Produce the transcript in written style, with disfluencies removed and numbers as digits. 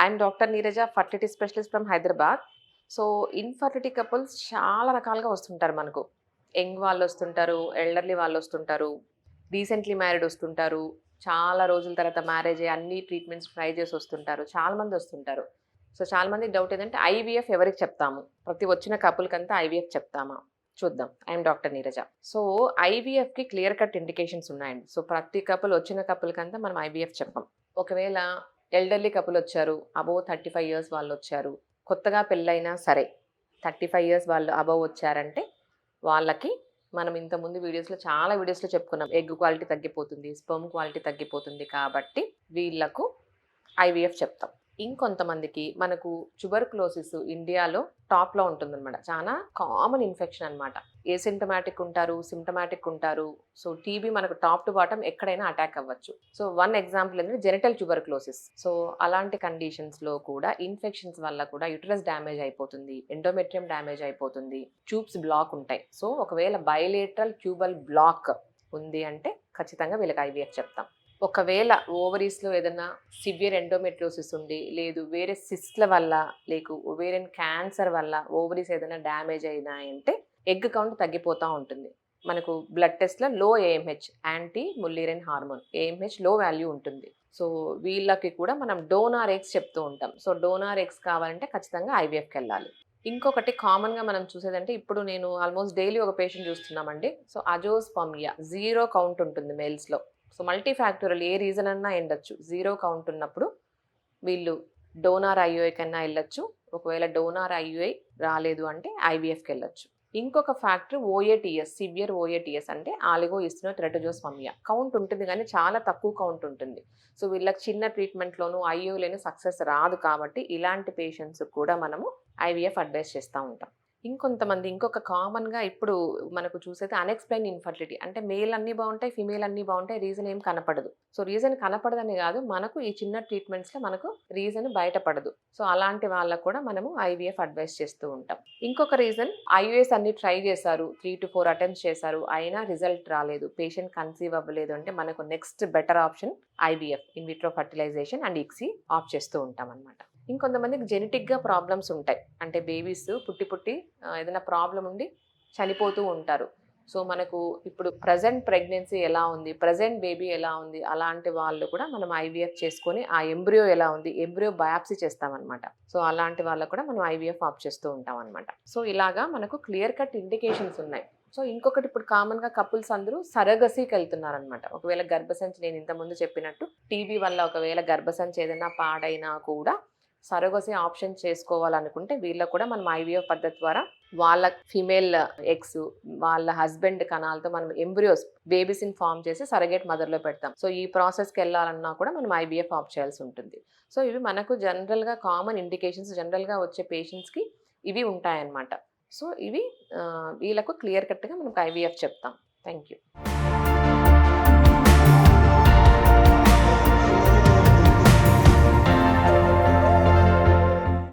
I'm doctor Neeraja, fertility specialist from Hyderabad. So, infertility couples చాలా రకాలుగా వస్తుంటారు మనకు. యంగ్ వాళ్ళొస్తుంటారు, ఎల్డర్లీ వాళ్ళొస్తుంటారు, రీసెంట్లీ మ్యారీడ్ వస్తుంటారు, చాలా రోజుల తర్వాత మ్యారేజ్ అయ్యి అన్ని ట్రీట్మెంట్స్ ట్రై చేసి వస్తుంటారు. చాలామంది వస్తుంటారు. సో, చాలామందికి డౌట్ ఏంటంటే ఐవీఎఫ్ ఎవరికి చెప్తాము? ప్రతి వచ్చిన కపుల్‌కంతా ఐవీఎఫ్ చెప్తామా? చూద్దాం. I'm doctor Neeraja. సో, ఐవీఎఫ్‌కి క్లియర్ కట్ ఇండికేషన్స్ ఉన్నాయండి. సో, ప్రతి వచ్చిన కపుల్‌కంతా మనం ఐవీఎఫ్ చెప్పం. ఒకవేళ ఎల్డర్లీ కపుల్ వచ్చారు. అబోవ్ 35 ఇయర్స్ వాళ్ళొచ్చారు. కొత్తగా పెళ్ళైనా సరే 35 ఇయర్స్ వాళ్ళు అబోవ్ వచ్చారంటే వాళ్ళకి మనం ఇంతకుముందు చాలా వీడియోస్‌లో చెప్పుకున్నాం. ఎగ్ క్వాలిటీ తగ్గిపోతుంది. స్పెర్మ్ క్వాలిటీ తగ్గిపోతుంది కాబట్టి వీళ్ళకు ఐవీఎఫ్ చెప్తాం. ఇంకొంతమందికి మనకు ట్యూబర్క్యులోసిస్ ఇండియాలో టాప్‌లో ఉంటుందనమాట. చాలా కామన్ ఇన్ఫెక్షన్ అనమాట. ఏసింప్టమాటిక్ ఉంటారు, సింప్టమాటిక్ ఉంటారు. సో, టీబీ మనకు టాప్ టు బాటమ్ ఎక్కడైనా అటాక్ అవ్వచ్చు. సో, వన్ ఎగ్జాంపుల్ ఏంటంటే జెనిటల్ ట్యూబర్క్యులోసిస్. సో, అలాంటి కండిషన్స్‌లో కూడా ఇన్ఫెక్షన్స్ వల్ల కూడా యూటరస్ డ్యామేజ్ అయిపోతుంది. ఎండోమెట్రియం డ్యామేజ్ అయిపోతుంది. ట్యూబ్స్ బ్లాక్ ఉంటాయి. సో, ఒకవేళ బైలేటరల్ ట్యూబల్ బ్లాక్ ఉంది అంటే ఖచ్చితంగా వీళ్ళకి ఐవీఎఫ్ చెప్తాం. ఒకవేళ ఓవరీస్‌లో ఏదన్నా సివియర్ ఎండోమెట్రియోసిస్ ఉండి, లేదు వేరే సిస్ట్‌ల వల్ల, ఓవేరియన్ క్యాన్సర్ వల్ల ఓవరీస్ ఏదైనా డ్యామేజ్ అయినాయంటే ఎగ్ కౌంట్ తగ్గిపోతా ఉంటుంది. మనకు బ్లడ్ టెస్ట్‌లో లో ఏఎంహెచ్ యాంటీ ముల్లీరన్ హార్మోన్ ఏఎంహెచ్ లో వాల్యూ ఉంటుంది. సో, వీళ్ళకి కూడా మనం డోనార్ ఎగ్స్ చెప్తూ ఉంటాం. సో, డోనార్ ఎగ్స్ కావాలంటే ఖచ్చితంగా ఐవీఎఫ్‌కెళ్ళాలి. ఇంకొకటి కామన్‌గా మనం చూసేదంటే ఇప్పుడు నేను ఆల్మోస్ట్ డైలీ ఒక పేషెంట్ చూస్తున్నామండి. సో, అజోస్పర్మియా 0 కౌంట్ ఉంటుంది మేల్స్‌లో. సో, మల్టీ ఫ్యాక్టోరియల్ ఏ రీజన్ అన్నా అయ్యుండొచ్చు. 0 కౌంట్ ఉన్నప్పుడు వీళ్ళు డోనార్ ఐయుఐ కన్నా ఎళ్ళొచ్చు. ఒకవేళ డోనార్ ఐయుఐ రాలేదు అంటే ఐవీఎఫ్‌కెళ్ళొచ్చు. ఇంకొక ఫ్యాక్టర్ ఓఏటీఎస్, సివియర్ ఓఏటీఎస్ అంటే ఆలిగో ఇస్టినోటెరటోజోస్పర్మియా. కౌంట్ ఉంటుంది గానీ చాలా తక్కువ కౌంట్ ఉంటుంది. సో, వీళ్ళకి చిన్న ట్రీట్మెంట్‌లోనూ ఐయుఐలోనూ సక్సెస్ రాదు కాబట్టి ఇలాంటి పేషెంట్స్‌కి కూడా మనము ఐవీఎఫ్ అడ్వైస్ చేస్తా ఉంటాం. ఇంకొక కామన్‌గా ఇప్పుడు మనకు చూసేది అన్‌ఎక్స్‌ప్లెయిన్డ్ ఇన్‌ఫర్టిలిటీ. అంటే మేల్ అన్నీ బావుంటాయి, ఫీమేల్ అన్నీ బావుంటాయి. రీజన్ ఏం కనపడదు. సో, రీజన్ కనపడదని గాదు. మనకు ఈ చిన్న ట్రీట్మెంట్స్‌లో మనకు రీజన్ బయటపడదు. సో, అలాంటి వాళ్ళకి కూడా మనము ఐవీఎఫ్ అడ్వైస్ చేస్తూ ఉంటాం. ఇంకొక రీజన్ ఐయుఎస్ అన్ని ట్రై చేశారు. 3-4 అటెంప్ట్స్ చేశారు. అయినా రిజల్ట్ రాలేదు. పేషెంట్ కన్సీవ్ అవ్వలేదు అంటే మనకు next better option IVF in vitro fertilisation and ICSI opt చేస్తూ ఉంటామనమాట. ఇంకొంతమందికి జెనెటిక్‌గా ప్రాబ్లమ్స్ ఉంటాయి. అంటే బేబీస్ పుట్టి ఏదైనా ప్రాబ్లమ్ ఉండి చనిపోతూ ఉంటారు. సో, మనకు ఇప్పుడు ప్రెజెంట్ ప్రెగ్నెన్సీ ఎలా ఉంది? ప్రెజెంట్ బేబీ ఎలా ఉంది? అలాంటి వాళ్ళు కూడా మనం ఐవీఎఫ్ చేసుకొని ఆ ఎంబ్రియో ఎలా ఉంది? Embryo biopsy చేస్తామనమాట. సో, అలాంటి వాళ్ళకి కూడా మనం ఐవీఎఫ్ ఆప్ట్ చేస్తూ ఉంటామనమాట. సో, ఇలాగా మనకు క్లియర్ కట్ ఇండికేషన్స్ ఉన్నాయి. సో, ఇంకొకటి ఇప్పుడు కామన్‌గా కపుల్స్ అందరూ సరగసీకెళ్తున్నారనమాట. ఒకవేళ గర్భసంచి నేను ఇంతకుముందు చెప్పినట్టు టీబీ వల్ల ఒకవేళ గర్భసంచి ఏదైనా పాడైనా కూడా సరగసీ ఆప్షన్ చేసుకోవాలనుకుంటే వీళ్ళకి కూడా మనం ఐవీఎఫ్ పద్ధతి ద్వారా వాళ్ళ ఫీమేల్ ఎగ్స్, వాళ్ళ హస్బెండ్ కణాలతో మనం ఎంబ్రియోస్, బేబీస్‌ని ఫార్మ్ చేసి సరగేట్ మదర్‌లో పెడతాం. సో, ఈ ప్రాసెస్‌కెళ్ళాలన్నా కూడా మనం ఐవీఎఫ్ ఆప్ట్ చేయాల్సి ఉంటుంది. సో, ఇవి మనకు జనరల్‌గా కామన్ ఇండికేషన్స్ జనరల్‌గా వచ్చే పేషెంట్స్‌కి ఇవి ఉంటాయన్నమాట. సో, ఇవి వీళ్ళకు క్లియర్ కట్‌గా మనకు ఐవీఎఫ్ చెప్తాం. Thank you.